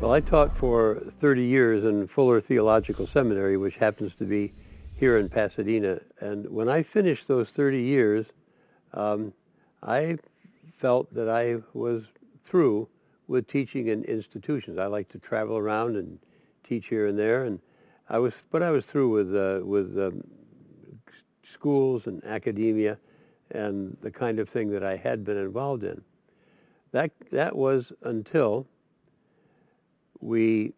Well, I taught for 30 years in Fuller Theological Seminary, which happens to be here in Pasadena. And when I finished those 30 years, I felt that I was through with teaching in institutions. I like to travel around and teach here and there, and I was through with schools and academia and the kind of thing that I had been involved in. That was until in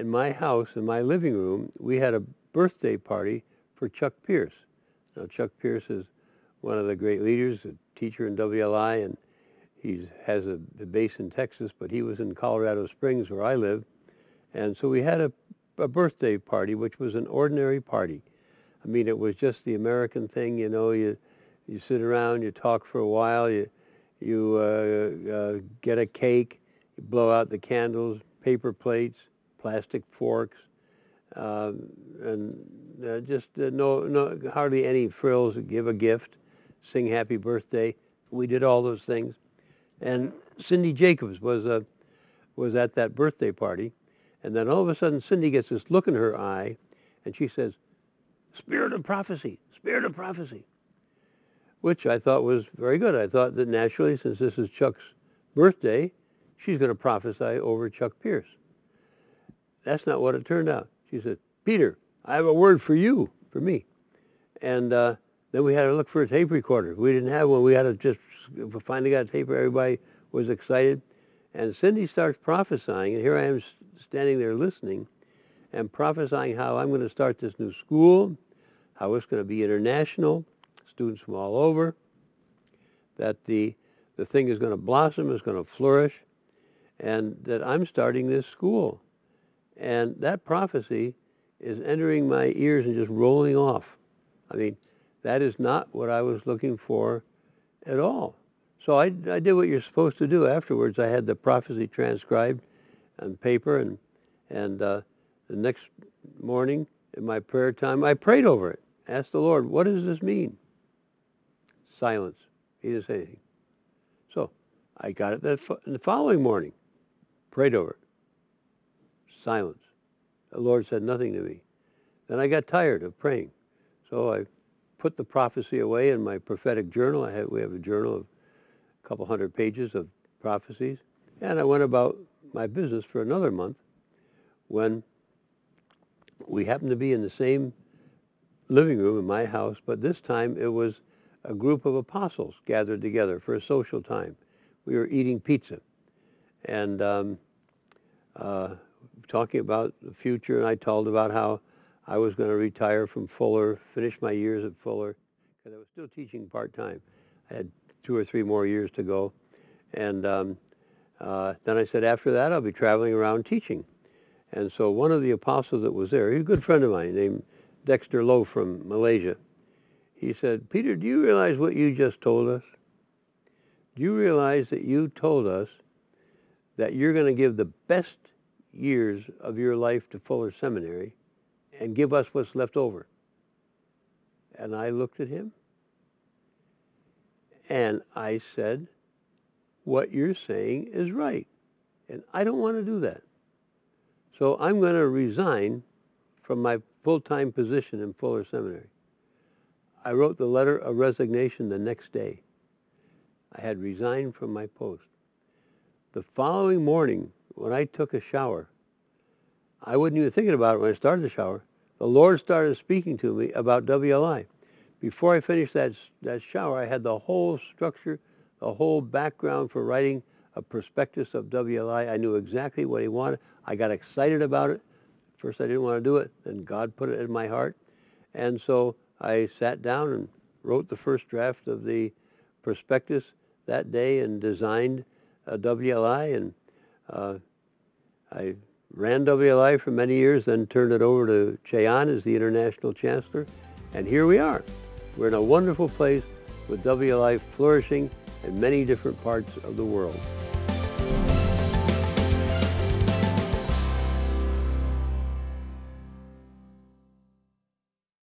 my house, in my living room, we had a birthday party for Chuck Pierce. Now, Chuck Pierce is one of the great leaders, a teacher in WLI, and he has a base in Texas, but he was in Colorado Springs where I live. And so we had a birthday party, which was an ordinary party. I mean, it was just the American thing, you know, you sit around, you talk for a while, you get a cake, you blow out the candles, paper plates, plastic forks, and just no hardly any frills. Give a gift, sing happy birthday. We did all those things, and Cindy Jacobs was at that birthday party, and then all of a sudden Cindy gets this look in her eye, and she says, "Spirit of prophecy, spirit of prophecy," which I thought was very good. I thought that naturally, since this is Chuck's birthday, she's going to prophesy over Chuck Pierce. That's not what it turned out. She said, "Peter, I have a word for you, for me." And then we had to look for a tape recorder. We didn't have one. We had to just finally got a tape. Everybody was excited. And Cindy starts prophesying, and here I am standing there listening and prophesying how I'm going to start this new school, how it's going to be international, students from all over, that the thing is going to blossom, is going to flourish, and that I'm starting this school. And that prophecy is entering my ears and just rolling off. I mean, that is not what I was looking for at all. So I did what you're supposed to do afterwards. I had the prophecy transcribed on paper, and the next morning in my prayer time, I prayed over it. Asked the Lord, what does this mean? Silence. He didn't say anything. So I got it the following morning. Prayed over it. Silence. The Lord said nothing to me. Then I got tired of praying. So I put the prophecy away in my prophetic journal. We have a journal of a couple hundred pages of prophecies. And I went about my business for another month when we happened to be in the same living room in my house, but this time it was a group of apostles gathered together for a social time. We were eating pizza and talking about the future, and I told about how I was going to retire from Fuller, finish my years at Fuller, because I was still teaching part-time. I had 2 or 3 more years to go. And then I said, after that, I'll be traveling around teaching. And so one of the apostles that was there, he's a good friend of mine named Dexter Lowe from Malaysia. He said, "Peter, do you realize what you just told us? Do you realize that you told us that you're going to give the best years of your life to Fuller Seminary and give us what's left over?" And I looked at him and I said, "What you're saying is right, and I don't want to do that. So I'm going to resign from my full-time position in Fuller Seminary." I wrote the letter of resignation the next day. I had resigned from my post. The following morning, when I took a shower, I wasn't even thinking about it when I started the shower. The Lord started speaking to me about WLI. Before I finished that shower, I had the whole structure, the whole background for writing a prospectus of WLI. I knew exactly what he wanted. I got excited about it. First, I didn't want to do it. Then God put it in my heart. And so I sat down and wrote the first draft of the prospectus that day and designed WLI. And I ran WLI for many years, then turned it over to Cheon as the international chancellor. And here we are. We're in a wonderful place with WLI flourishing in many different parts of the world.